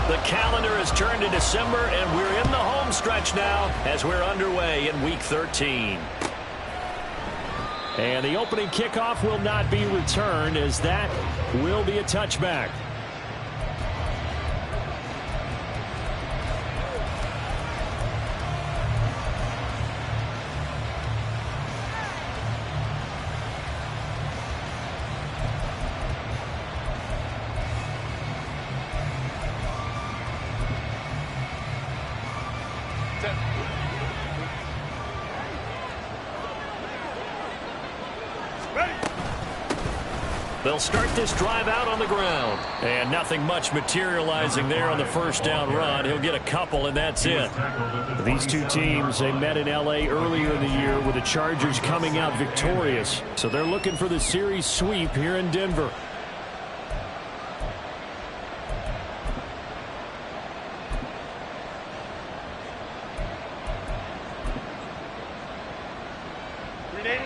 The calendar has turned to December, and we're in the home stretch now as we're underway in Week 13. And the opening kickoff will not be returned, as that will be a touchback. They'll start this drive out on the ground. And nothing much materializing there on the first down run. He'll get a couple, and that's it. These two teams, they met in L.A. earlier in the year with the Chargers coming out victorious. So they're looking for the series sweep here in Denver.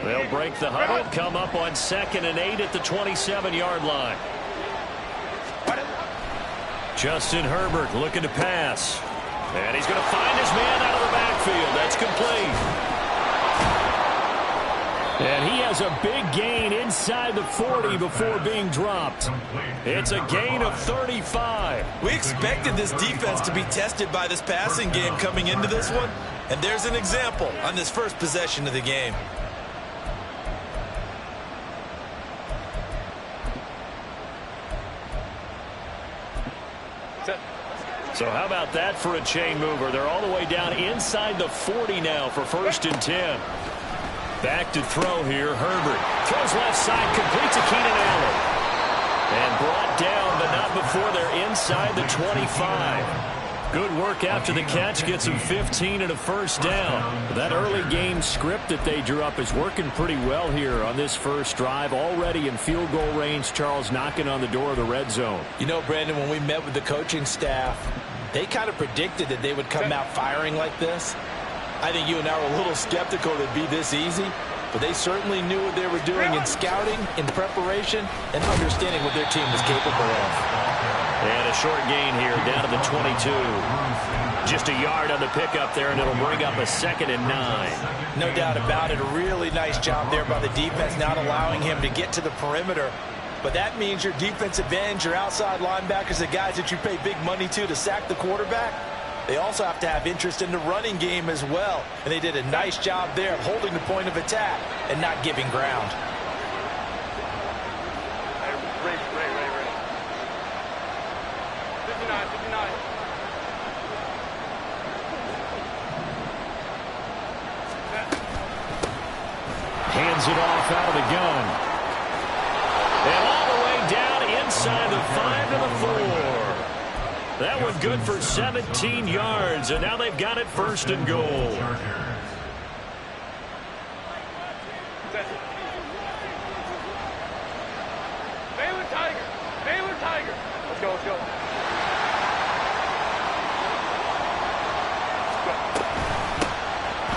They'll break the huddle, come up on 2nd and 8 at the 27-yard line. Justin Herbert looking to pass. And he's going to find his man out of the backfield. That's complete. And he has a big gain inside the 40 before being dropped. It's a gain of 35. We expected this defense to be tested by this passing game coming into this one. And there's an example on this first possession of the game. So how about that for a chain mover? They're all the way down inside the 40 now for 1st and 10. Back to throw here. Herbert throws left side, completes to Keenan Allen. And brought down, but not before they're inside the 25. Good work after the catch. Gets him 15 and a first down. That early game script that they drew up is working pretty well here on this first drive. Already in field goal range, Charles, knocking on the door of the red zone. You know, Brandon, when we met with the coaching staff, they kind of predicted that they would come out firing like this. I think you and I were a little skeptical it'd be this easy, but they certainly knew what they were doing in scouting, in preparation, and understanding what their team was capable of. And a short gain here down to the 22. Just a yard on the pickup there, and it'll bring up a 2nd and 9. No doubt about it. A really nice job there by the defense, not allowing him to get to the perimeter. But that means your defensive ends, your outside linebackers, the guys that you pay big money to sack the quarterback, they also have to have interest in the running game as well. And they did a nice job there of holding the point of attack and not giving ground. Hands it off out of the gun. And all the way down inside the 5 to the 4. That one good for 17 yards, and now they've got it 1st and goal. Baylor Tiger. Baylor Tiger. Let's go, let's go.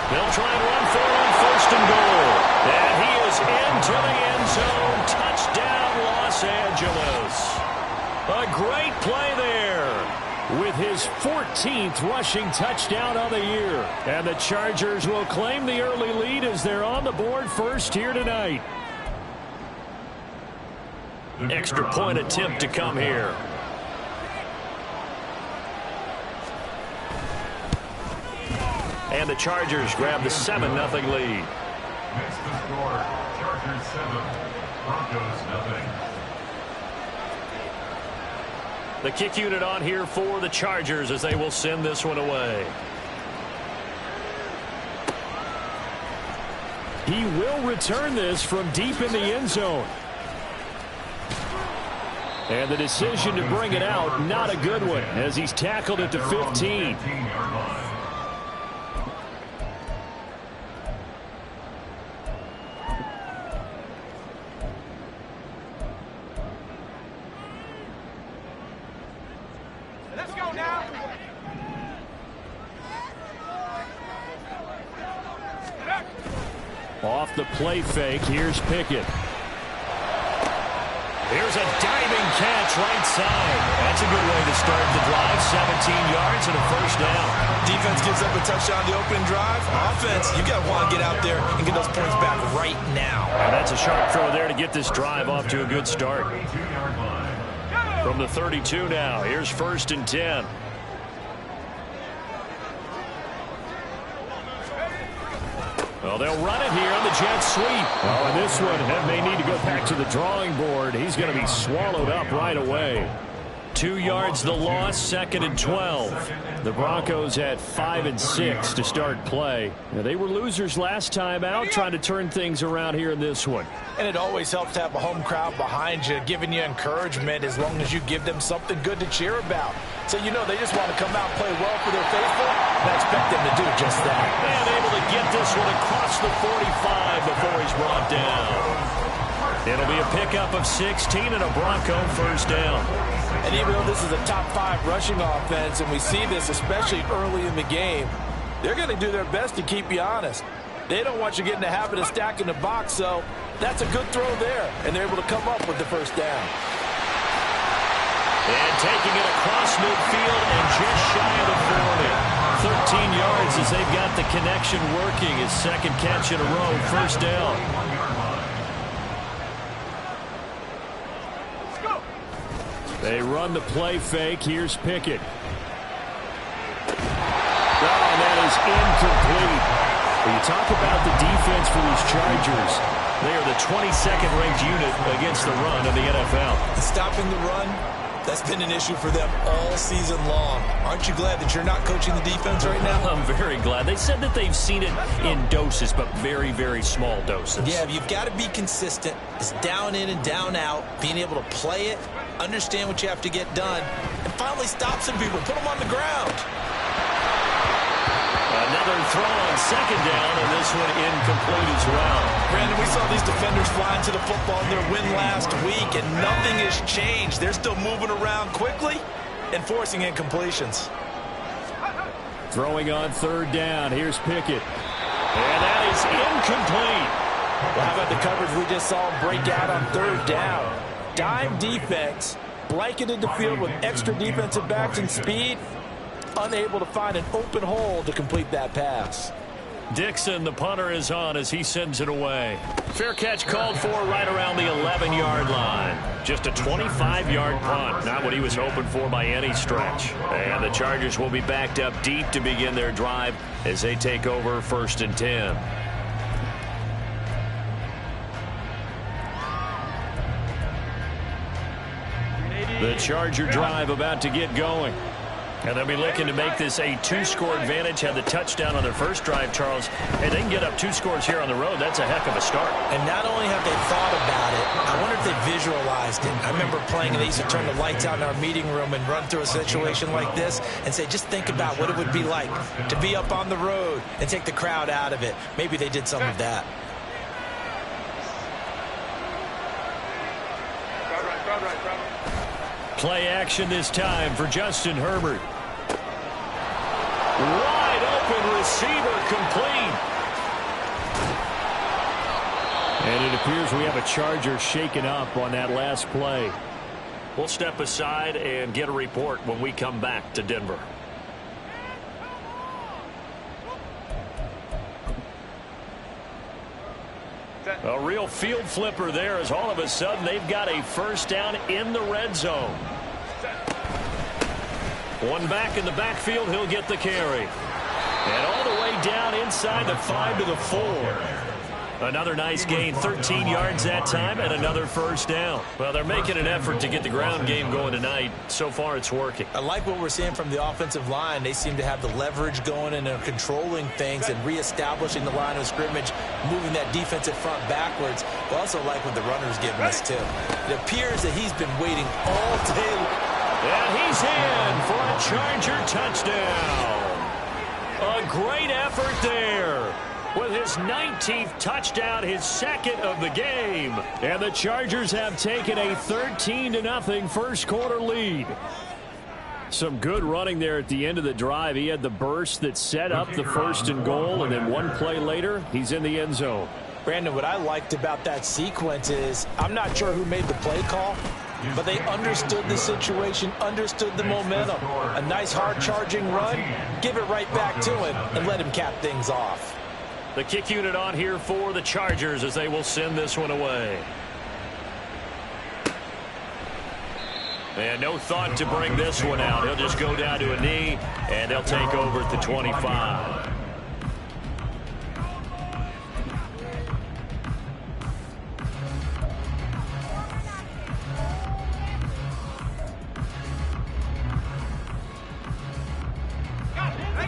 They'll try and run for it on 1st and goal. And he is into the end zone. Touchdown, Los Angeles. A great play there with his 14th rushing touchdown of the year. And the Chargers will claim the early lead as they're on the board first here tonight. Extra point attempt to come here. And the Chargers grab the 7-0 lead. Next to score, Chargers 7, Broncos 0. The kick unit on here for the Chargers as they will send this one away. He will return this from deep in the end zone. And the decision to bring it out, not a good one, as he's tackled at the 15. Let's go now. Off the play fake, here's Pickett. Here's a diving catch right side. That's a good way to start the drive. 17 yards and a first down. Defense gives up a touchdown on the opening drive. Offense, you got to want to get out there and get those points back right now. And that's a sharp throw there to get this drive off to a good start. From the 32 now, here's 1st and 10. Well, they'll run it here on the jet sweep. Oh, and this one may need to go back to the drawing board. He's going to be swallowed up right away. 2 yards the loss, 2nd and 12. The Broncos at 5 and 6 to start play. Now, they were losers last time out, trying to turn things around here in this one. And it always helps to have a home crowd behind you, giving you encouragement as long as you give them something good to cheer about. So you know they just want to come out and play well for their faithful, and I expect them to do just that. And able to get this one across the 45 before he's brought down. It'll be a pickup of 16 and a Bronco first down. And even though this is a top 5 rushing offense, and we see this especially early in the game, they're going to do their best to keep you honest. They don't want you getting the habit of stacking the box, so that's a good throw there, and they're able to come up with the first down. And taking it across midfield and just shy of the 40. 13 yards as they've got the connection working. His 2nd catch in a row, first down. They run the play fake. Here's Pickett. Oh, that is incomplete. When you talk about the defense for these Chargers, they are the 22nd ranked unit against the run in the NFL. Stopping the run, that's been an issue for them all season long. Aren't you glad that you're not coaching the defense right now? I'm very glad. They said that they've seen it in doses, but very, very small doses. Yeah, you've got to be consistent. It's down in and down out, being able to play it, understand what you have to get done, and finally stop some people, put them on the ground. Another throw on 2nd down, and this one incomplete as well. Brandon, we saw these defenders flying to the football in their win last week, and nothing has changed. They're still moving around quickly and forcing incompletions. Throwing on 3rd down. Here's Pickett. And that is incomplete. Well, how about the coverage we just saw him break out on 3rd down? Dime defense, blanketed the field with extra defensive backs and speed, unable to find an open hole to complete that pass. Dixon, the punter, is on as he sends it away. Fair catch called for right around the 11-yard line. Just a 25-yard punt, not what he was hoping for by any stretch. And the Chargers will be backed up deep to begin their drive as they take over 1st and 10. The Charger drive about to get going. And they'll be looking to make this a 2-score advantage. Had the touchdown on their first drive, Charles. And they can get up 2 scores here on the road. That's a heck of a start. And not only have they thought about it, I wonder if they visualized it. I remember playing, and they used to turn the lights out in our meeting room and run through a situation like this and say, just think about what it would be like to be up on the road and take the crowd out of it. Maybe they did some of that. Play action this time for Justin Herbert. Wide open receiver, complete. And it appears we have a Charger shaken up on that last play. We'll step aside and get a report when we come back to Denver. A real field flipper there as all of a sudden they've got a first down in the red zone. One back in the backfield, he'll get the carry. And all the way down inside the 5 to the 4. Another nice gain, 13 yards that time, and another first down. Well, they're making an effort to get the ground game going tonight. So far, it's working. I like what we're seeing from the offensive line. They seem to have the leverage going and they're controlling things and reestablishing the line of scrimmage, moving that defensive front backwards. I also like what the runner's giving us, too. It appears that he's been waiting all day. And he's in for a Charger touchdown. A great effort there. With his 19th touchdown, his 2nd of the game. And the Chargers have taken a 13-0 first quarter lead. Some good running there at the end of the drive. He had the burst that set up the 1st and goal, and then one play later, he's in the end zone. Brandon, what I liked about that sequence is I'm not sure who made the play call, but they understood the situation, understood the momentum. A nice hard-charging run, give it right back to him, and let him cap things off. The kick unit on here for the Chargers as they will send this one away. And no thought to bring this one out. He'll just go down to a knee, and they'll take over at the 25.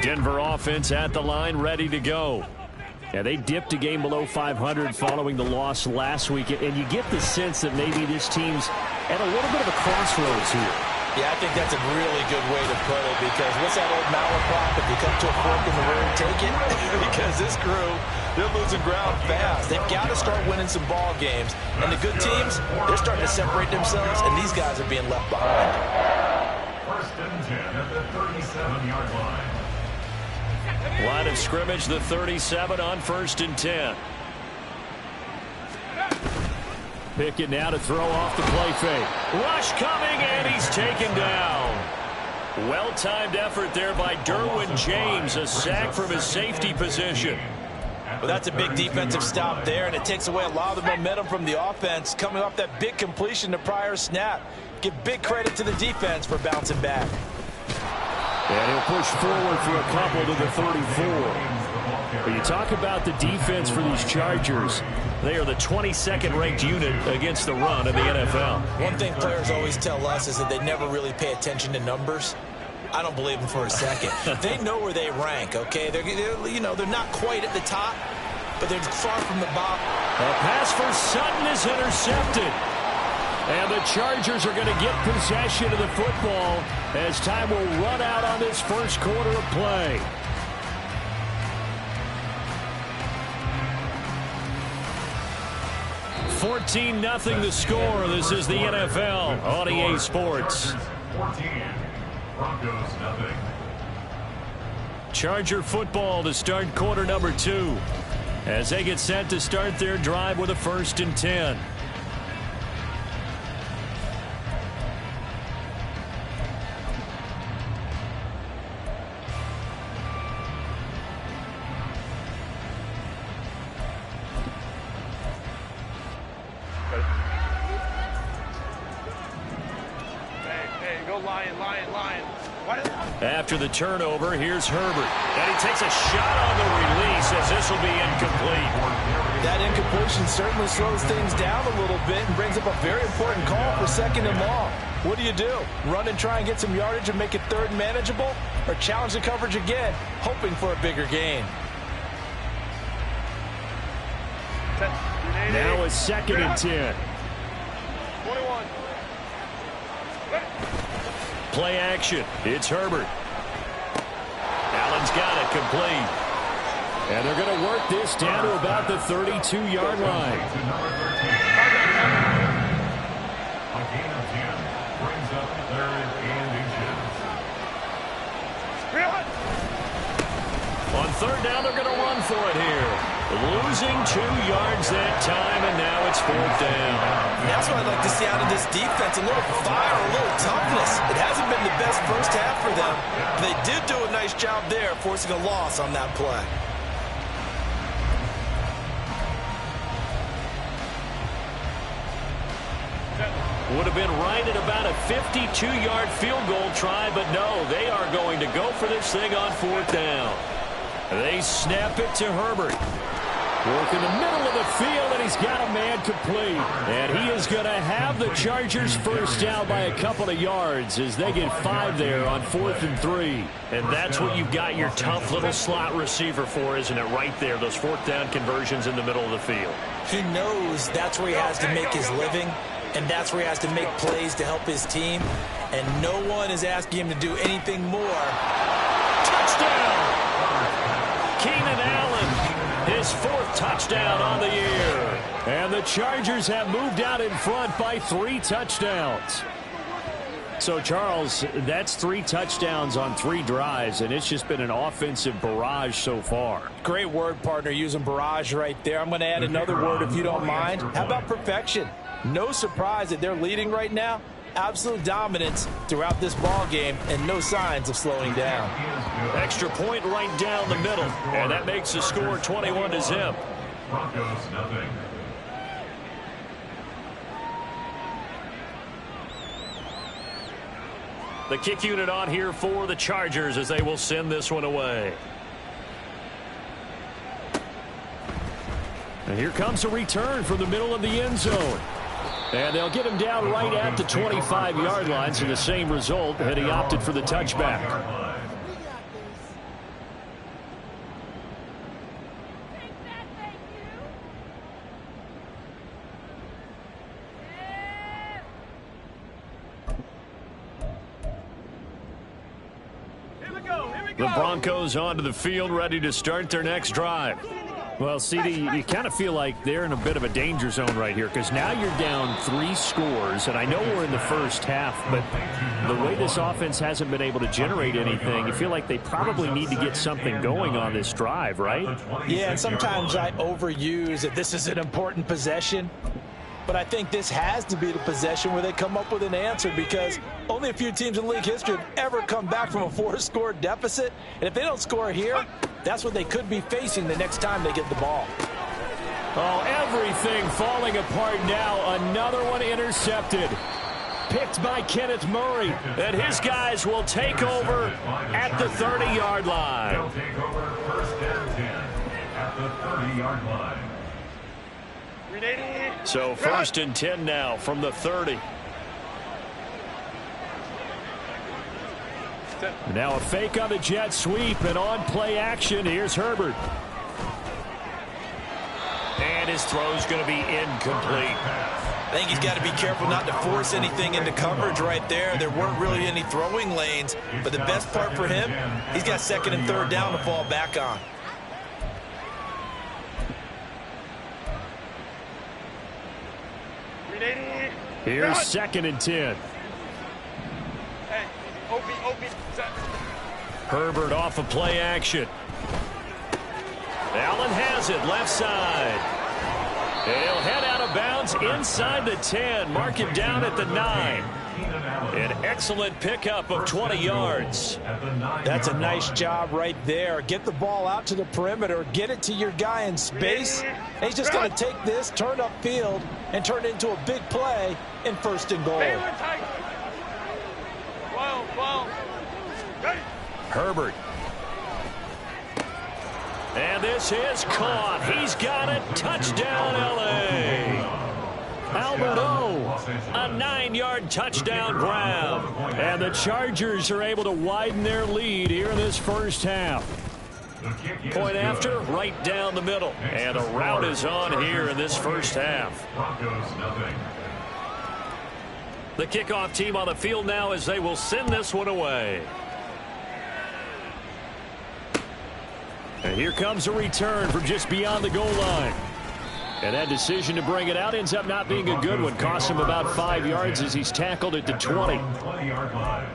Denver offense at the line, ready to go. Yeah, they dipped a game below 500 following the loss last week, and you get the sense that maybe this team's at a little bit of a crossroads here. Yeah, I think that's a really good way to put it, because what's that old malaprop? If you come to a fork in the road, take it. Because this crew, they're losing ground fast. They've got to start winning some ball games. And the good teams, they're starting to separate themselves, and these guys are being left behind. First and 10 at the 37-yard line. Line of scrimmage, the 37 on 1st and 10. Pickett now to throw off the play fake. Rush coming, and he's taken down. Well-timed effort there by Derwin James, a sack from his safety position. Well, that's a big defensive stop there, and it takes away a lot of the momentum from the offense coming off that big completion the prior snap. Give big credit to the defense for bouncing back. And he'll push forward for a couple to the 34. But you talk about the defense for these Chargers. They are the 22nd ranked unit against the run in the NFL. One thing players always tell us is that they never really pay attention to numbers. I don't believe them for a second. They know where they rank, okay? They're not quite at the top, but they're far from the bottom. A pass for Sutton is intercepted. And the Chargers are going to get possession of the football as time will run out on this first quarter of play. $14-0 the score. This is the NFL on EA Sports. 14. Broncos nothing. Charger football to start quarter number 2 as they get set to start their drive with a 1st and 10. After the turnover, here's Herbert. And he takes a shot on the release as this will be incomplete. That incompletion certainly slows things down a little bit and brings up a very important call for 2nd and long. What do? Run and try and get some yardage and make it 3rd and manageable? Or challenge the coverage again, hoping for a bigger gain? Now it's 2nd and 10. 21. Play action. It's Herbert. Allen's got it complete. And they're going to work this down to about the 32-yard line. A gain of 10 brings up 3rd and inches. On 3rd down, they're going to run for it here. Losing 2 yards that time, and now it's 4th down. That's what I'd like to see out of this defense. A little fire, a little toughness. It hasn't been the best first half for them. They did do a nice job there, forcing a loss on that play. Would have been right at about a 52-yard field goal try, but no, they are going to go for this thing on 4th down. They snap it to Herbert. Work in the middle of the field, and he's got a man complete. And he is going to have the Chargers first down by a couple of yards as they get 5 there on 4th and 3. And that's what you've got your tough little slot receiver for, isn't it? Right there, those 4th down conversions in the middle of the field. He knows that's where he has to make his living, and that's where he has to make plays to help his team. And no one is asking him to do anything more. Touchdown! Keenan Allen, his 4th touchdown on the year. And the Chargers have moved out in front by 3 touchdowns. So, Charles, that's 3 touchdowns on 3 drives, and it's just been an offensive barrage so far. Great word, partner, using barrage right there. I'm going to add another word if you don't mind. How about perfection? No surprise that they're leading right now. Absolute dominance throughout this ball game and no signs of slowing down. Extra point right down the middle, and that makes the score 21-0. Broncos, nothing. The kick unit on here for the Chargers as they will send this one away. And here comes a return from the middle of the end zone. And they'll get him down right at the 25-yard line, so the same result, and he opted for the touchback. The Broncos onto the field, ready to start their next drive. Well, CD, you kind of feel like they're in a bit of a danger zone right here because now you're down 3 scores, and I know we're in the first half, but the way this offense hasn't been able to generate anything, you feel like they probably need to get something going on this drive, right? Yeah, and sometimes I overuse that this is an important possession. But I think this has to be the possession where they come up with an answer because only a few teams in league history have ever come back from a 4-score deficit. And if they don't score here, that's what they could be facing the next time they get the ball. Oh, everything falling apart now. Another one intercepted. Picked by Kenneth Murray. And his guys will take over at the 30-yard line. They'll take over first and 10 at the 30-yard line. So first and 10 now from the 30. Now a fake on the jet sweep and on play action. Here's Herbert. And his throw's going to be incomplete. I think he's got to be careful not to force anything into coverage right there. There weren't really any throwing lanes, but the best part for him, he's got 2nd and 3rd down to fall back on. Here's 2nd and 10. Hey, OB, set. Herbert off of play action. Allen has it, left side. He'll head out of bounds inside the 10. Mark him down at the 9. An excellent pickup of 20 yards. That's a nice job right there. Get the ball out to the perimeter. Get it to your guy in space. And he's just going to take this, turn upfield, and turn it into a big play in 1st and goal. Herbert. And this is caught. He's got it. Touchdown, L.A. Albert O, a 9-yard touchdown grab. And the Chargers are able to widen their lead here in this first half. Point after, right down the middle. And a rout is on here in this first half. Broncos, nothing. The kickoff team on the field now as they will send this one away. And here comes a return from just beyond the goal line. And that decision to bring it out ends up not being a good one. Cost him about 5 yards as he's tackled at the 20. 20-yard line.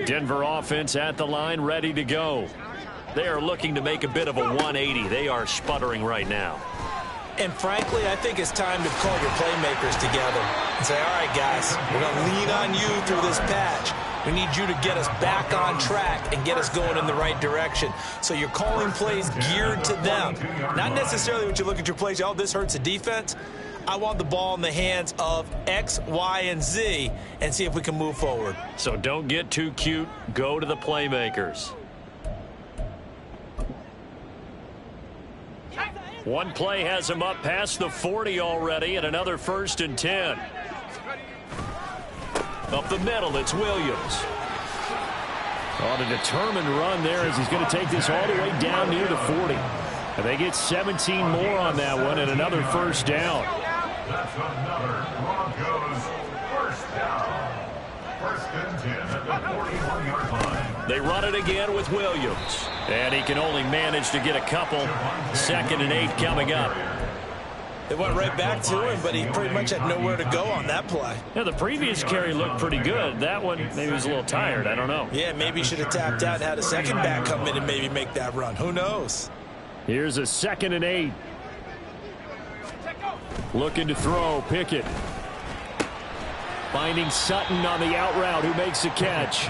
Denver offense at the line, ready to go. They are looking to make a bit of a 180. They are sputtering right now. And frankly, I think it's time to call your playmakers together and say, all right, guys, we're going to lean on you through this patch. We need you to get us back on track and get us going in the right direction. So you're calling plays geared to them. Not necessarily when you look at your plays, oh, this hurts the defense. I want the ball in the hands of X, Y, and Z and see if we can move forward. So don't get too cute. Go to the playmakers. One play has him up past the 40 already, and another 1st and 10. Up the middle, it's Williams. On a determined run there as he's going to take this all the way down near the 40. And they get 17 more on that one and another 1st down. That's another Broncos 1st at the 41-yard line. They run it again with Williams. And he can only manage to get a couple. 2nd and 8 coming up. They went right back to him, but he pretty much had nowhere to go on that play. Yeah, the previous carry looked pretty good. That one, maybe he was a little tired. I don't know. Yeah, maybe he should have tapped out and had a second back come in and maybe make that run. Who knows? Here's a 2nd and 8. Looking to throw. Pickett. Finding Sutton on the out route, who makes the catch.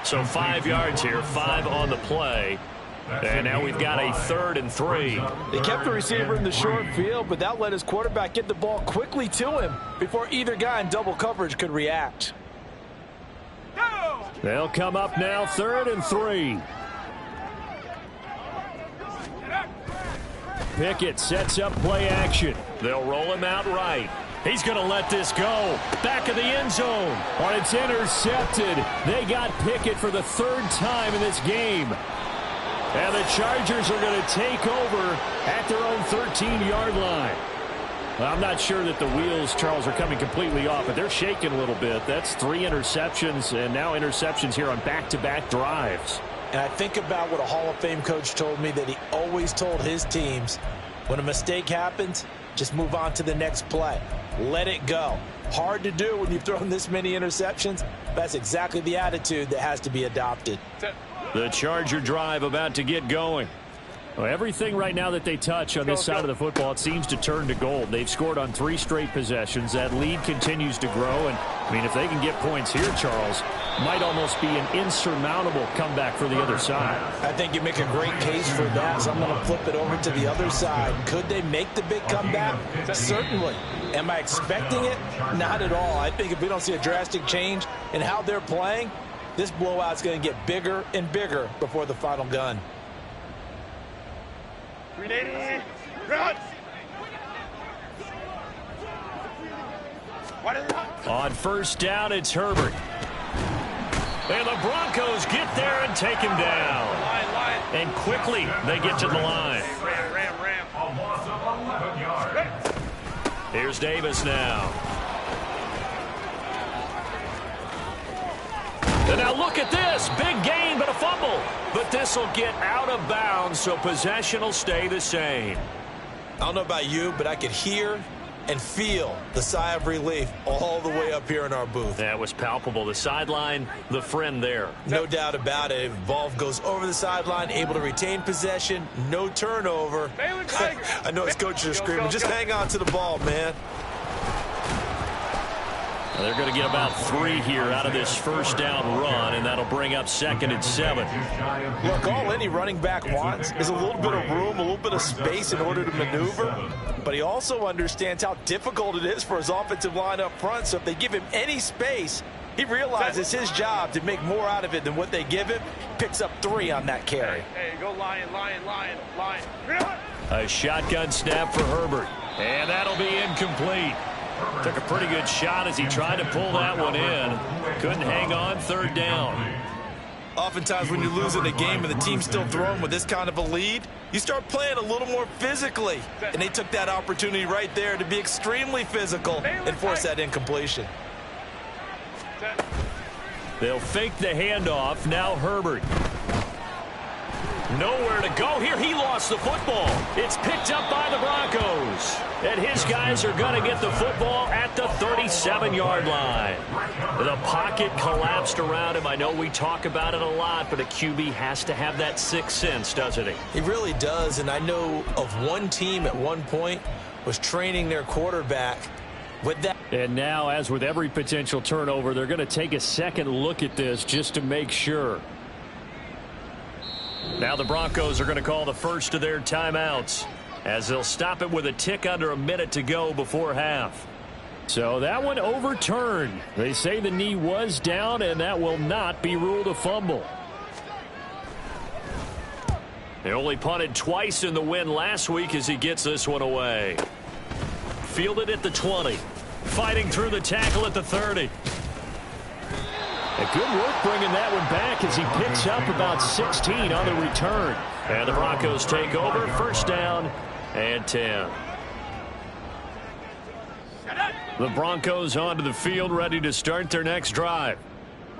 So 5 yards here, 5 on the play. And now we've got a 3rd and 3. They kept the receiver in the short field, but that let his quarterback get the ball quickly to him before either guy in double coverage could react. They'll come up now, 3rd and 3. Pickett sets up play action. They'll roll him out right. He's going to let this go. Back of the end zone. But it's intercepted. They got Pickett for the 3rd time in this game. And the Chargers are going to take over at their own 13-yard line. Well, I'm not sure that the wheels, Charles, are coming completely off, but they're shaking a little bit. That's 3 interceptions, and now interceptions here on back-to-back drives. And I think about what a Hall of Fame coach told me, that he always told his teams, when a mistake happens, just move on to the next play. Let it go. Hard to do when you've thrown this many interceptions. That's exactly the attitude that has to be adopted. The Charger drive about to get going. Well, everything right now that they touch on this side of the football, it seems to turn to gold. They've scored on 3 straight possessions. That lead continues to grow. And, I mean, if they can get points here, Charles, might almost be an insurmountable comeback for the other side. I think you make a great case for that, so I'm going to flip it over to the other side. Could they make the big comeback? Certainly. Am I expecting it? Not at all. I think if we don't see a drastic change in how they're playing, this blowout's going to get bigger and bigger before the final gun. On 1st down, it's Herbert. And the Broncos get there and take him down. And quickly, they get to the line. A loss of 11 yards. Here's Davis now. And now look at this. Big gain, but a fumble. But this will get out of bounds, so possession will stay the same. I don't know about you, but I could hear and feel the sigh of relief all the way up here in our booth. That was palpable. The sideline, the friend there. No doubt about it. Ball goes over the sideline, able to retain possession, no turnover. I know his coaches are screaming, just hang on to the ball, man. They're going to get about 3 here out of this 1st down run, and that'll bring up 2nd and 7. Look, all any running back wants is a little bit of room, a little bit of space in order to maneuver. But he also understands how difficult it is for his offensive line up front. So if they give him any space, he realizes his job to make more out of it than what they give him. Picks up 3 on that carry. Hey, go Lion. A shotgun snap for Herbert. And that'll be incomplete. Took a pretty good shot as he tried to pull that one in. Couldn't hang on, 3rd down. Oftentimes when you lose in a game and the team's still throwing with this kind of a lead, you start playing a little more physically. And they took that opportunity right there to be extremely physical and force that incompletion. They'll fake the handoff. Now Herbert. Nowhere to go here. He lost the football. It's picked up by the Broncos. And his guys are going to get the football at the 37-yard line. The pocket collapsed around him. I know we talk about it a lot, but a QB has to have that 6th sense, doesn't he? He really does, and I know of one team at one point was training their quarterback with that. And now, as with every potential turnover, they're going to take a second look at this just to make sure. Now the Broncos are going to call the first of their timeouts, as they'll stop it with a tick under a minute to go before half. So that one overturned. They say the knee was down, and that will not be ruled a fumble. They only punted twice in the win last week as he gets this one away. Fielded at the 20. Fighting through the tackle at the 30. A good work bringing that one back as he picks up about 16 on the return. And the Broncos take over, 1st down and 10. The Broncos onto the field, ready to start their next drive.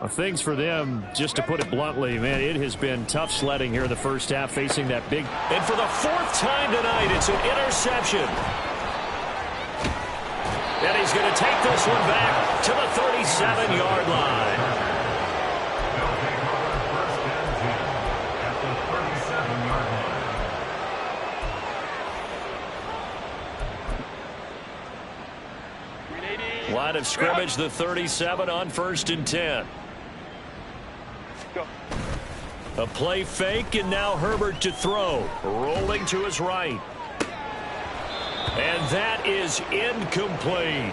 Things for them, just to put it bluntly, man, it has been tough sledding here in the first half, facing that big. And for the fourth time tonight, it's an interception. And he's going to take this one back to the 37-yard line. They'll take over first and 10 at the 37-yard line. Line of scrimmage, the 37 on first and 10. Go. A play fake, and now Herbert to throw. Rolling to his right. And that is incomplete.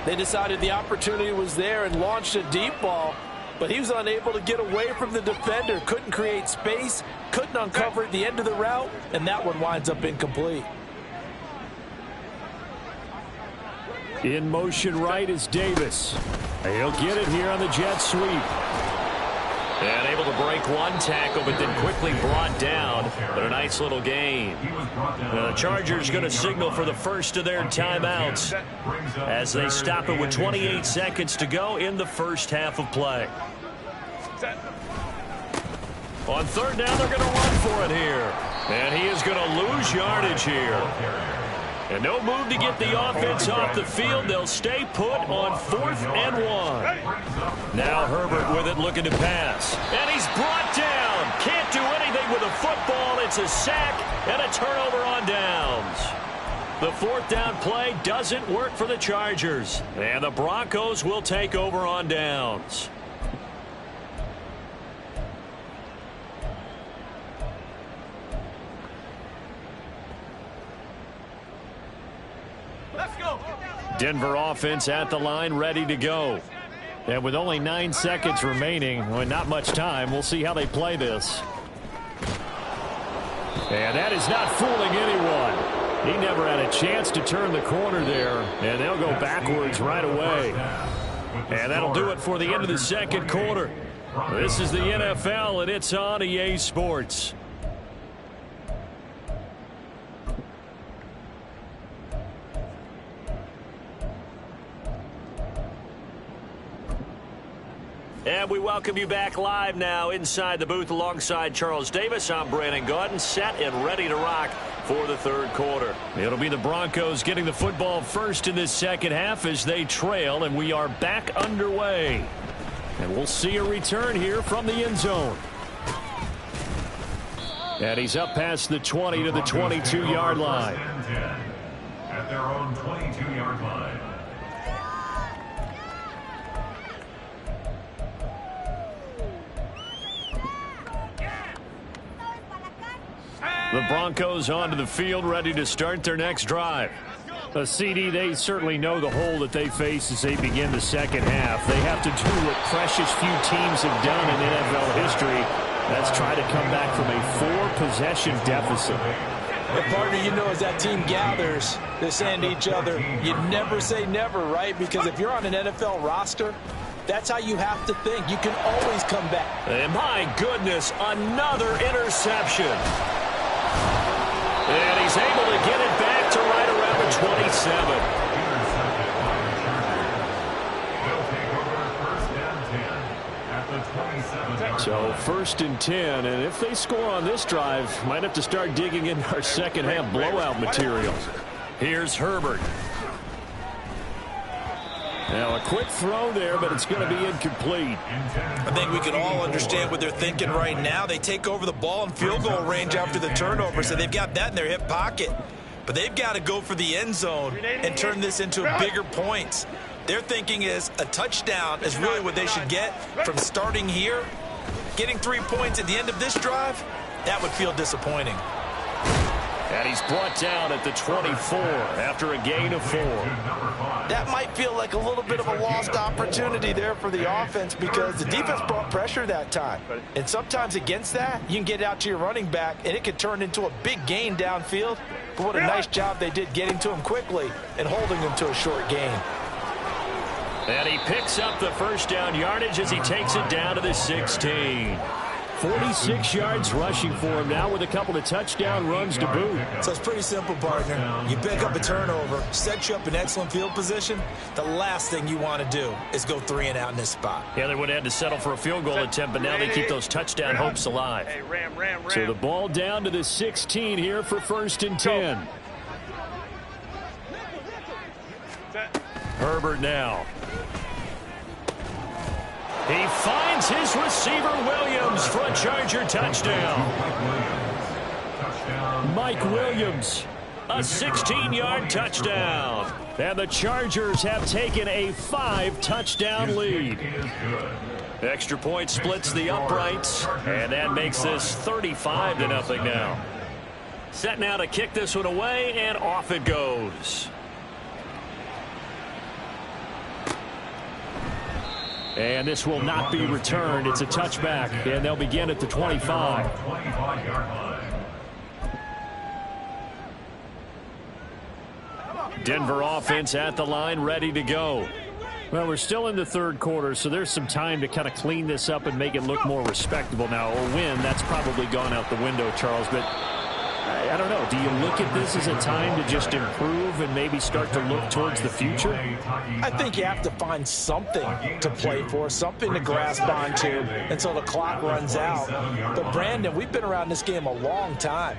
They decided the opportunity was there and launched a deep ball, but he was unable to get away from the defender. Couldn't create space, couldn't uncover at the end of the route, and that one winds up incomplete. In motion right is Davis. He'll get it here on the jet sweep. And able to break one tackle, but then quickly brought down. But a nice little gain. The Chargers going to signal for the first of their timeouts as they stop it with 28 seconds to go in the first half of play. On third down, they're going to run for it here. And he is going to lose yardage here. And no move to get the offense off the field. They'll stay put on 4th and 1. Now Herbert with it, looking to pass. And he's brought down. Can't do anything with a football. It's a sack and a turnover on downs. The 4th down play doesn't work for the Chargers. And the Broncos will take over on downs. Denver offense at the line, ready to go. And with only 9 seconds remaining, well, not much time, we'll see how they play this. And that is not fooling anyone. He never had a chance to turn the corner there, and they'll go backwards right away. And that'll do it for the end of the second quarter. This is the NFL, and it's on EA Sports. And we welcome you back live now inside the booth alongside Charles Davis. I'm Brandon Gaudin, set and ready to rock for the third quarter. It'll be the Broncos getting the football first in this second half as they trail, and we are back underway. And we'll see a return here from the end zone. And he's up past the 20 to the 22-yard line. At their own 22-yard line. The Broncos onto the field, ready to start their next drive. A CD, they certainly know the hole that they face as they begin the second half. They have to do what precious few teams have done in NFL history. That's try to come back from a 4-possession deficit. And partner, you know, as that team gathers, they're saying to each other, you never say never, right? Because if you're on an NFL roster, that's how you have to think. You can always come back. And my goodness, another interception. And he's able to get it back to right around the 27. So first and 10, and if they score on this drive, might have to start digging into our second half blowout material. Here's Herbert. Now a quick throw there, but it's going to be incomplete. I think we can all understand what they're thinking right now. They take over the ball in field goal range after the turnover, so they've got that in their hip pocket. But they've got to go for the end zone and turn this into bigger points. Their thinking is a touchdown is really what they should get from starting here. Getting 3 points at the end of this drive, that would feel disappointing. And he's brought down at the 24 after a gain of 4. That might feel like a little bit of a lost opportunity there for the offense because the defense brought pressure that time. And sometimes against that, you can get out to your running back, and it could turn into a big gain downfield. But what a nice job they did getting to him quickly and holding him to a short gain. And he picks up the first down yardage as he takes it down to the 16. 46 yards rushing for him now with a couple of touchdown runs to boot. So it's pretty simple, partner. You pick up a turnover, set you up in excellent field position. The last thing you want to do is go 3 and out in this spot. Yeah, they would have had to settle for a field goal attempt, but now they keep those touchdown hopes alive. Hey, ram. So the ball down to the 16 here for 1st and 10. Herbert now. He finds his receiver Williams for a Charger touchdown. Mike Williams, a 16-yard touchdown. And the Chargers have taken a 5-touchdown lead. Extra point splits the uprights, and that makes this 35-0 now. Set now to kick this one away, and off it goes. And this will not be returned. It's a touchback, and they'll begin at the 25. Denver offense at the line, ready to go. Well, we're still in the 3rd quarter, so there's some time to kind of clean this up and make it look more respectable now. A win, that's probably gone out the window, Charles, but I don't know. Do you look at this as a time to just improve and maybe start to look towards the future? I think you have to find something to play for, something to grasp onto until the clock runs out. But, Brandon, we've been around this game a long time.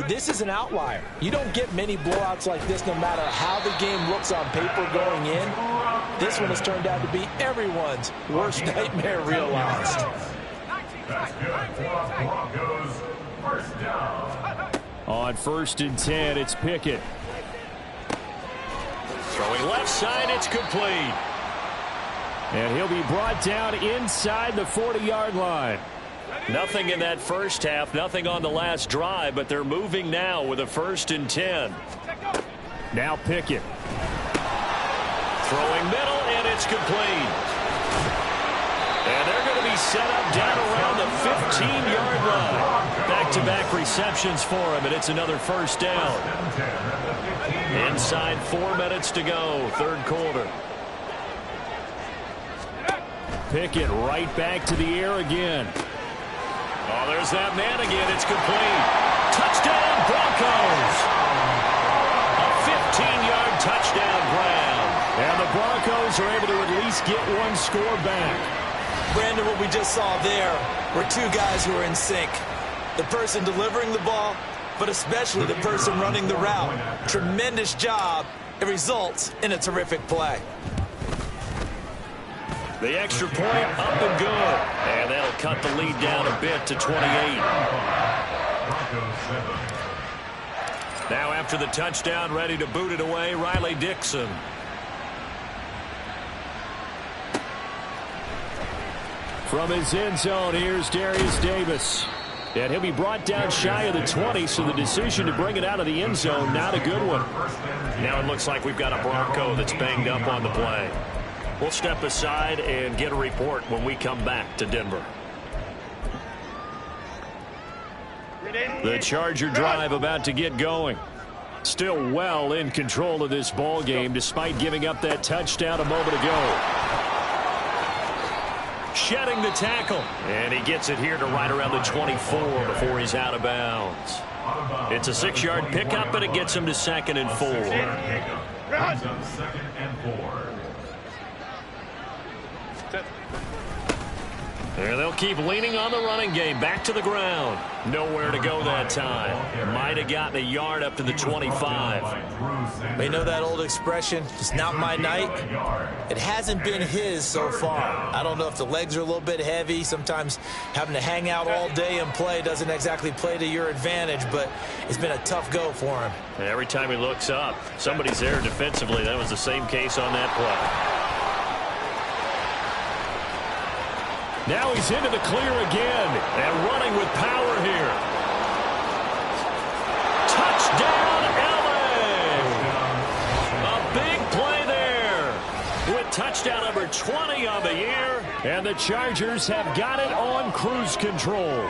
This is an outlier. You don't get many blowouts like this no matter how the game looks on paper going in. This one has turned out to be everyone's worst nightmare realized. That's good for Broncos. First down. On 1st and 10, it's Pickett. Throwing left side, it's complete. And he'll be brought down inside the 40-yard line. Nothing in that first half, nothing on the last drive, but they're moving now with a 1st and 10. Now Pickett. Throwing middle, and it's complete. And they're going to be set up down around the 15-yard line. Back-to-back receptions for him, and it's another 1st down. Inside 4 minutes to go, 3rd quarter. Pickett right back to the air again. Oh, there's that man again. It's complete. Touchdown, Broncos. A 15-yard touchdown grab. And the Broncos are able to at least get one score back. Brandon, what we just saw there were 2 guys who are in sync. The person delivering the ball, but especially the person running the route. Tremendous job. It results in a terrific play. The extra point up and good. And that'll cut the lead down a bit to 28. Now after the touchdown, ready to boot it away, Riley Dixon. From his end zone, here's Darius Davis. And he'll be brought down shy of the 20, so the decision to bring it out of the end zone, not a good one. Now it looks like we've got a Bronco that's banged up on the play. We'll step aside and get a report when we come back to Denver. The Charger drive about to get going. Still well in control of this ball game despite giving up that touchdown a moment ago. Shedding the tackle. And he gets it here to right around the 24 before he's out of bounds. It's a 6-yard pickup, and it gets him to 2nd and 4. And they'll keep leaning on the running game. Back to the ground. Nowhere to go that time. Might have gotten a yard up to the 25. They know that old expression, it's not my night. It hasn't been his so far. I don't know if the legs are a little bit heavy. Sometimes having to hang out all day and play doesn't exactly play to your advantage, but it's been a tough go for him. And every time he looks up, somebody's there defensively. That was the same case on that play. Now he's into the clear again and running with power here. Touchdown, LA! A big play there with touchdown number 20 on the year. And the Chargers have got it on cruise control.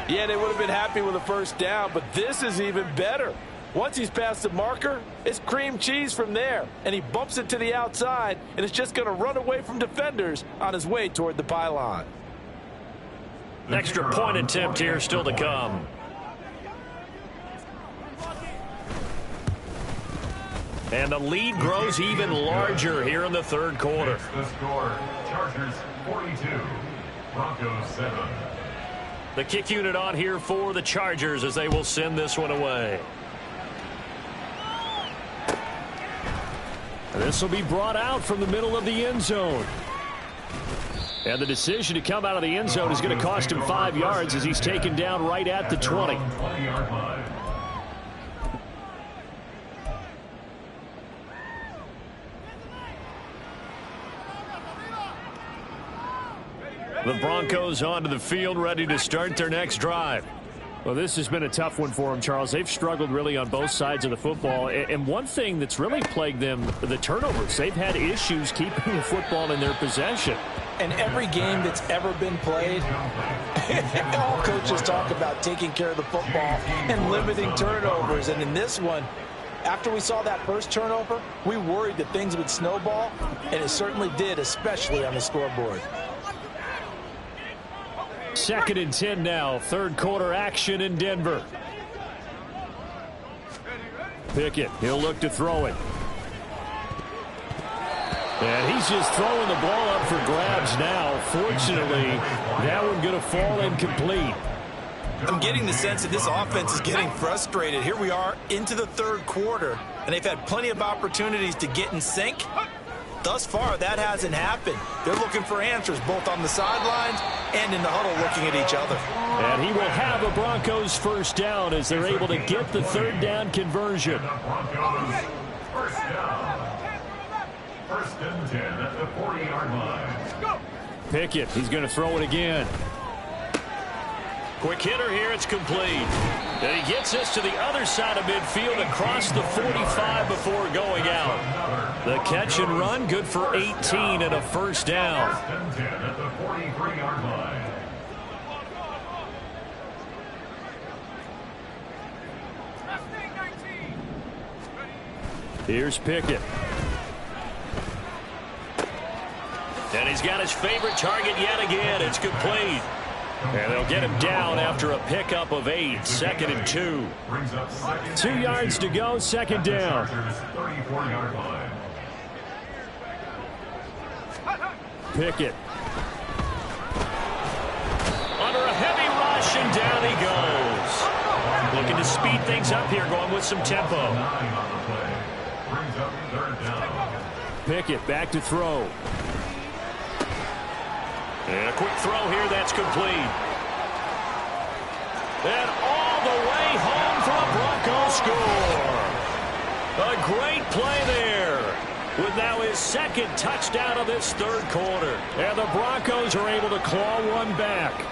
Yeah, they would have been happy with a 1st down, but this is even better. Once he's past the marker, it's cream cheese from there. And he bumps it to the outside, and it's just going to run away from defenders on his way toward the pylon. An extra point attempt here still to come. And the lead grows even larger here in the third quarter. The score, Chargers 42, Broncos 7. The kick unit on here for the Chargers as they will send this one away. This will be brought out from the middle of the end zone. And the decision to come out of the end zone is going to cost him 5 yards as he's taken down right at the 20. 20-yard line. The Broncos onto the field, ready to start their next drive. Well, this has been a tough one for them, Charles. They've struggled really on both sides of the football. And one thing that's really plagued them, the turnovers. They've had issues keeping the football in their possession. And every game that's ever been played, all coaches talk about taking care of the football and limiting turnovers. And in this one, after we saw that first turnover, we worried that things would snowball, and it certainly did, especially on the scoreboard. 2nd and 10 now. Third quarter action in Denver. Pickett, he'll look to throw it. And he's just throwing the ball up for grabs now. Fortunately, that one going to fall incomplete. I'm getting the sense that this offense is getting frustrated. Here we are into the third quarter, and they've had plenty of opportunities to get in sync. Thus far, that hasn't happened. They're looking for answers both on the sidelines and in the huddle looking at each other. And he will have a Broncos first down as they're able to get the third down conversion. And the Broncos first down. 1st and 10 at the 40-yard line. Pickett, he's going to throw it again. Quick hitter here, it's complete. And he gets us to the other side of midfield across the 45 before going out. The catch and run, good for 18 and a first down. 1st and 10 at the 43-yard line. Here's Pickett. And he's got his favorite target yet again. It's complete. And they'll get him down after a pickup of 8. 2nd and 2. 2 yards to go, 2nd down. 34-yard line. Pickett. Under a heavy rush, and down he goes. Looking to speed things up here, going with some tempo. 9 on the play. Brings up 3rd down. Pickett back to throw. And a quick throw here, that's complete. And all the way home for a Broncos score. A great play there. With now his 2nd touchdown of this third quarter. And the Broncos are able to claw one back.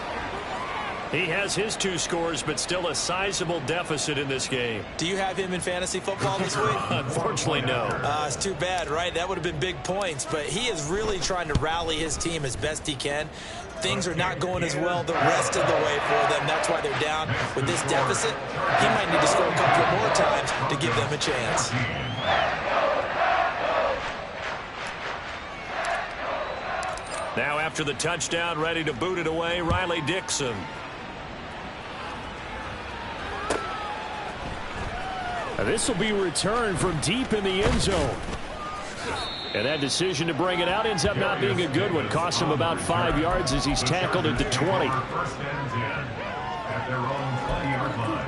He has his 2 scores, but still a sizable deficit in this game. Do you have him in fantasy football this week? Unfortunately, no. It's too bad, right? That would have been big points, but he is really trying to rally his team as best he can. Things are not going as well the rest of the way for them. That's why they're down. With this deficit, he might need to score a couple more times to give them a chance. Now after the touchdown, ready to boot it away, Riley Dixon. This will be returned from deep in the end zone. And that decision to bring it out ends up not being a good one. Cost him about 5 yards as he's tackled at the 20. 1st and 10 at their own 20-yard line.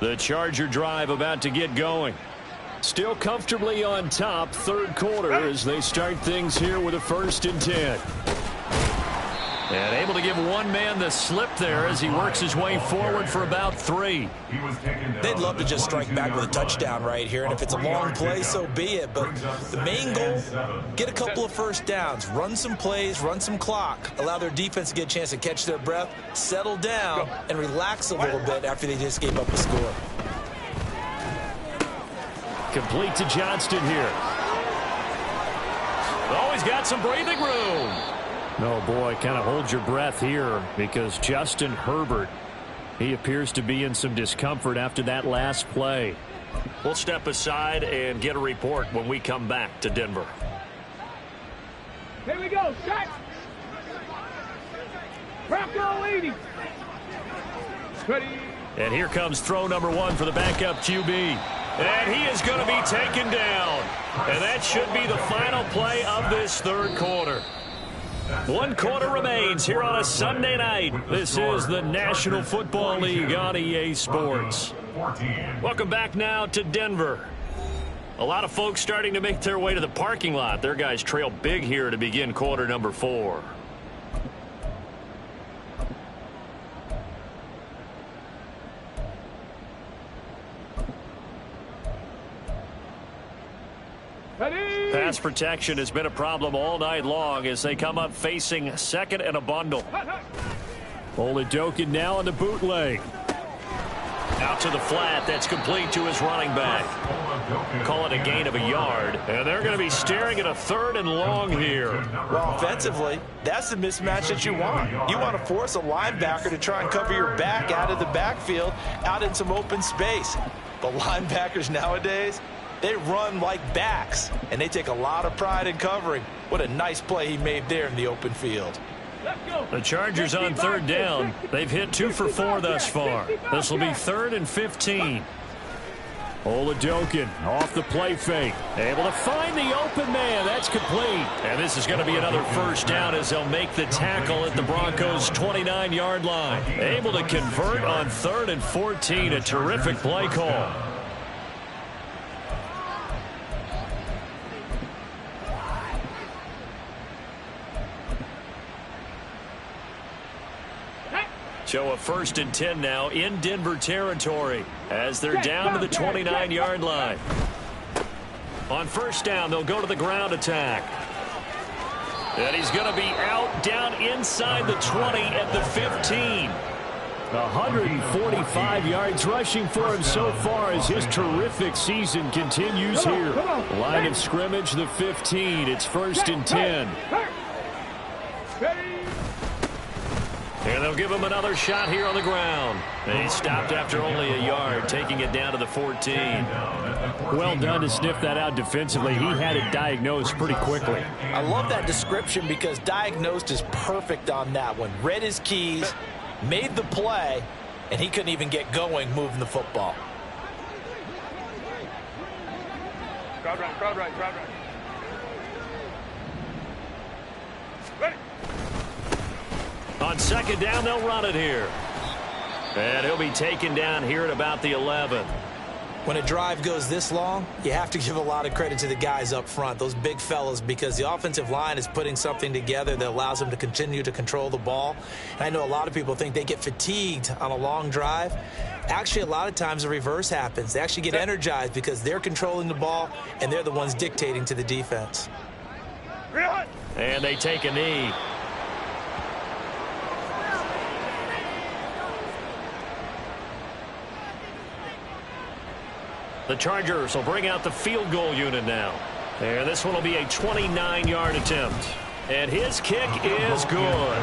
The Charger drive about to get going. Still comfortably on top, third quarter as they start things here with a 1st and 10. And able to give one man the slip there as he works his way forward for about 3. They'd love to just strike back with a touchdown right here, and if it's a long play, so be it. But the main goal, get a couple of first downs, run some plays, run some clock, allow their defense to get a chance to catch their breath, settle down, and relax a little bit after they just gave up a score. Complete to Johnston here. Always got some breathing room. No, boy, kind of hold your breath here because Justin Herbert, he appears to be in some discomfort after that last play. We'll step aside and get a report when we come back to Denver. Here we go, set. Bronco leading. Ready. And here comes throw number 1 for the backup QB. And he is going to be taken down. And that should be the final play of this third quarter. 1 quarter remains here on a Sunday night. This is the National Football League on EA Sports. Welcome back now to Denver. A lot of folks starting to make their way to the parking lot. Their guys trail big here to begin quarter number 4. Pass protection has been a problem all night long as they come up facing second and a bundle. Oladokin now on the bootleg. Out to the flat. That's complete to his running back. Call it a gain of a yard. And they're going to be staring at a 3rd and long here. Well, offensively, that's the mismatch that you want. You want to force a linebacker to try and cover your back out of the backfield, out in some open space. The linebackers nowadays, they run like backs, and they take a lot of pride in covering. What a nice play he made there in the open field. The Chargers on 3rd down. They've hit 2 for 4 thus far. This will be 3rd and 15. Oladokin off the play fake. Able to find the open man. That's complete. And this is going to be another first down as they'll make the tackle at the Broncos' 29-yard line. Able to convert on 3rd and 14. A terrific play call. So a 1st and 10 now in Denver territory as they're down to the 29-yard line. On 1st down, they'll go to the ground attack. And he's going to be out down inside the 20 at the 15. 145 yards rushing for him so far as his terrific season continues here. Line of scrimmage, the 15. It's 1st and 10. And they'll give him another shot here on the ground. And he stopped after only a yard, taking it down to the 14. Well done to sniff that out defensively. He had it diagnosed pretty quickly. I love that description because diagnosed is perfect on that one. Read his keys, made the play, and he couldn't even get going moving the football. Crowd right, crowd right, crowd right. Ready. On 2nd down, they'll run it here. And he'll be taken down here at about the 11. When a drive goes this long, you have to give a lot of credit to the guys up front, those big fellas, because the offensive line is putting something together that allows them to continue to control the ball. And I know a lot of people think they get fatigued on a long drive. Actually, a lot of times the reverse happens. They actually get energized because they're controlling the ball, and they're the ones dictating to the defense. And they take a knee. The Chargers will bring out the field goal unit now. And this one will be a 29-yard attempt. And his kick is good.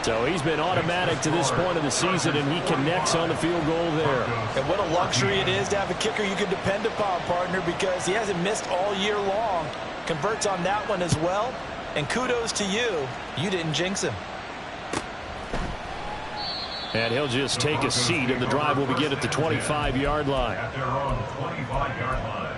So he's been automatic to this point of the season, and he connects on the field goal there. And what a luxury it is to have a kicker you can depend upon, partner, because he hasn't missed all year long. Converts on that one as well. And kudos to you. You didn't jinx him. And he'll just take a seat, and the drive will begin at the 25-yard line. At their own 25-yard line.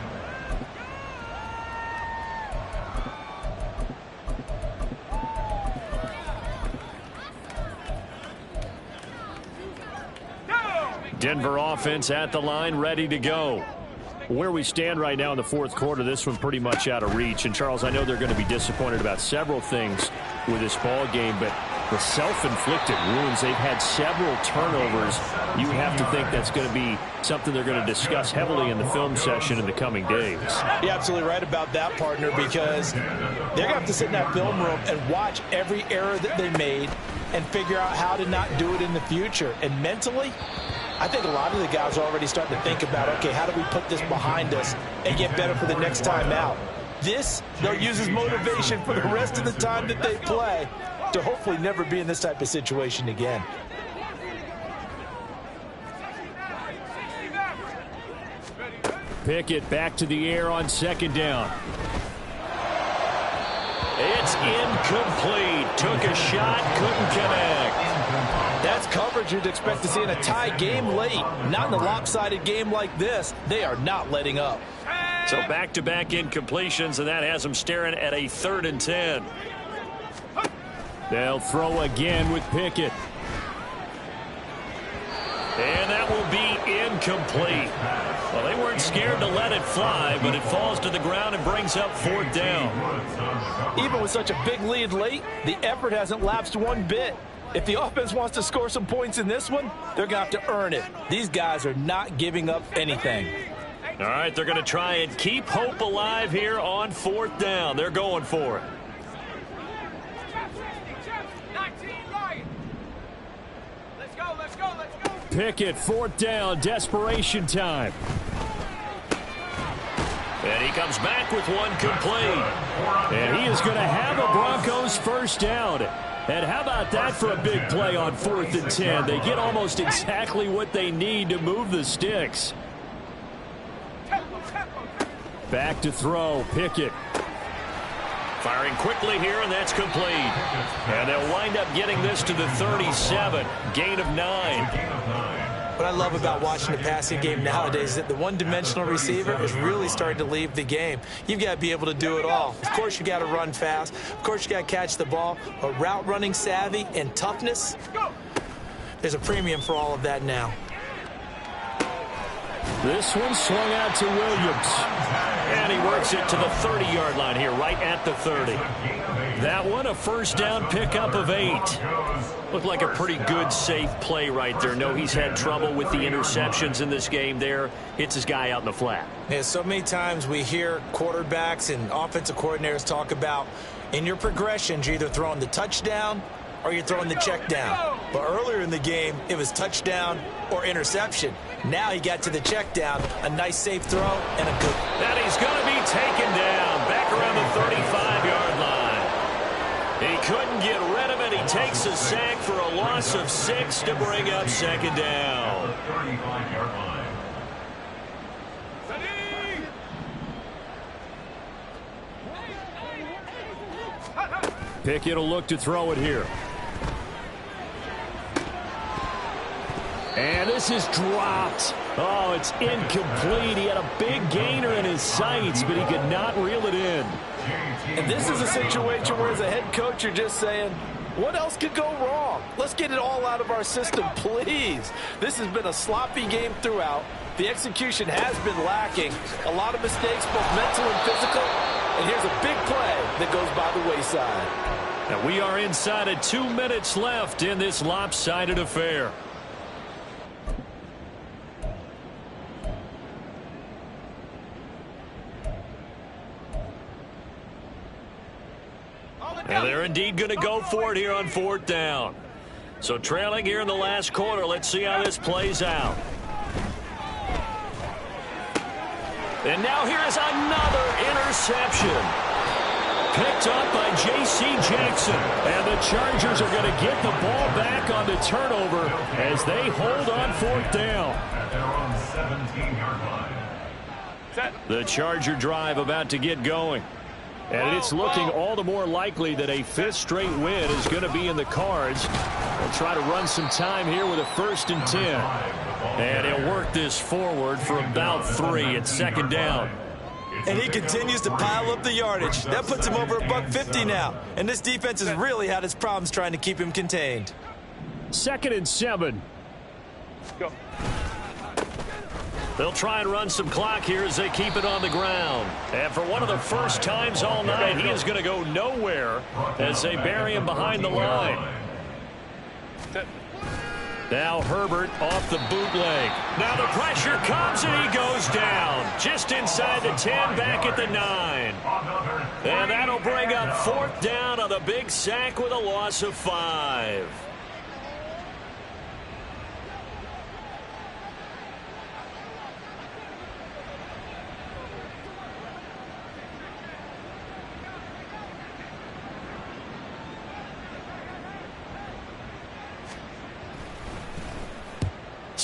Denver offense at the line, ready to go. Where we stand right now in the 4th quarter, this one pretty much out of reach. And, Charles, I know they're going to be disappointed about several things with this ball game, but the self-inflicted wounds, they've had several turnovers. You have to think that's going to be something they're going to discuss heavily in the film session in the coming days. You're absolutely right about that, partner, because they're going to have to sit in that film room and watch every error that they made and figure out how to not do it in the future. And mentally, I think a lot of the guys are already starting to think about, okay, how do we put this behind us and get better for the next time out? This, they'll use as motivation for the rest of the time that they play to hopefully never be in this type of situation again. Ready. Pickett back to the air on second down. It's incomplete. Took a shot, couldn't connect. That's coverage you'd expect to see in a tie game late. Not in a lopsided game like this. They are not letting up. So back-to-back incompletions, and that has them staring at a 3rd and 10. They'll throw again with Pickett. And that will be incomplete. Well, they weren't scared to let it fly, but it falls to the ground and brings up 4th down. Even with such a big lead late, the effort hasn't lapsed one bit. If the offense wants to score some points in this one, they're going to have to earn it. These guys are not giving up anything. All right, they're going to try and keep hope alive here on 4th down. They're going for it. Pickett, 4th down, desperation time. And he comes back with one complete. And he is going to have a Broncos 1st down. And how about that for a big play on 4th and 10? They get almost exactly what they need to move the sticks. Back to throw, Pickett. Firing quickly here, and that's complete. And they'll wind up getting this to the 37. Gain of 9. What I love about watching the passing game nowadays is that the one-dimensional receiver is really starting to leave the game. You've got to be able to do it all. Of course, you got to run fast. Of course, you got to catch the ball. But route running savvy and toughness, there's a premium for all of that now. This one swung out to Williams. And he works it to the 30-yard line here, right at the 30. That one, a 1st down pickup of 8. Looked like a pretty good, safe play right there. No, he's had trouble with the interceptions in this game there. Hits his guy out in the flat. Yeah, so many times we hear quarterbacks and offensive coordinators talk about in your progressions, you're either throwing the touchdown or you're throwing the check down. But earlier in the game, it was touchdown or interception. Now he got to the check down, a nice safe throw, and a good. And he's going to be taken down back around the 35-yard line. He couldn't get rid of it. He takes a sack for a loss of 6 to bring up 2nd down. 35-yard line. Pickett will look to throw it here. And this is dropped. Oh, it's incomplete. He had a big gainer in his sights, but he could not reel it in. And this is a situation where as a head coach, you're just saying, what else could go wrong? Let's get it all out of our system, please. This has been a sloppy game throughout. The execution has been lacking. A lot of mistakes, both mental and physical. And here's a big play that goes by the wayside. And we are inside of 2 minutes left in this lopsided affair. And they're indeed going to go for it here on 4th down. So trailing here in the last quarter. Let's see how this plays out. And now here is another interception. Picked up by J.C. Jackson. And the Chargers are going to get the ball back on the turnover as they hold on 4th down. They're on 17-yard line. The Charger drive about to get going. And it's looking all the more likely that a 5th straight win is going to be in the cards. They'll try to run some time here with a 1st and 10. And he'll work this forward for about 3 at 2nd down. And he continues to pile up the yardage. That puts him over $150 now. And this defense has really had its problems trying to keep him contained. 2nd and 7. Go. They'll try and run some clock here as they keep it on the ground. And for one of the first times all night, he is going to go nowhere as they bury him behind the line. Now Herbert off the bootleg. Now the pressure comes and he goes down. Just inside the 10, back at the 9. And that'll bring up 4th down on the big sack with a loss of 5.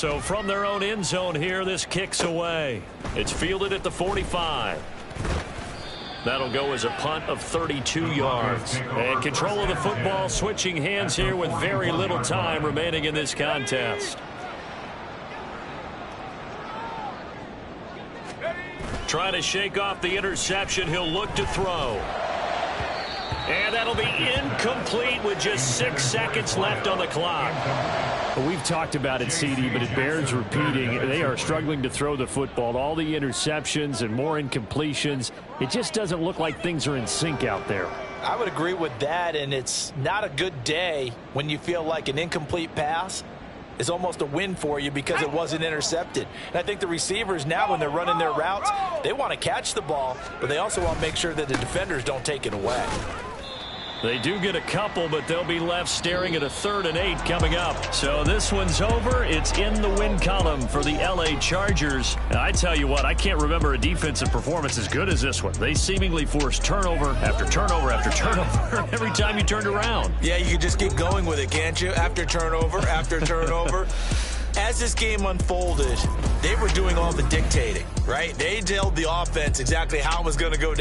So from their own end zone here, this kicks away. It's fielded at the 45. That'll go as a punt of 32 yards. And control of the football, switching hands here with very little time remaining in this contest. Trying to shake off the interception. He'll look to throw. And that'll be incomplete with just 6 seconds left on the clock. Well, we've talked about it, CD, but it bears repeating. They are struggling to throw the football. All the interceptions and more incompletions. It just doesn't look like things are in sync out there. I would agree with that, and it's not a good day when you feel like an incomplete pass is almost a win for you because it wasn't intercepted. And I think the receivers now, when they're running their routes, they want to catch the ball, but they also want to make sure that the defenders don't take it away. They do get a couple, but they'll be left staring at a 3rd and 8 coming up. So this one's over. It's in the win column for the L.A. Chargers. And I tell you what, I can't remember a defensive performance as good as this one. They seemingly forced turnover after turnover after turnover every time you turned around. Yeah, you can just keep going with it, can't you? After turnover, after turnover. As this game unfolded, they were doing all the dictating, right? They told the offense exactly how it was going to go down.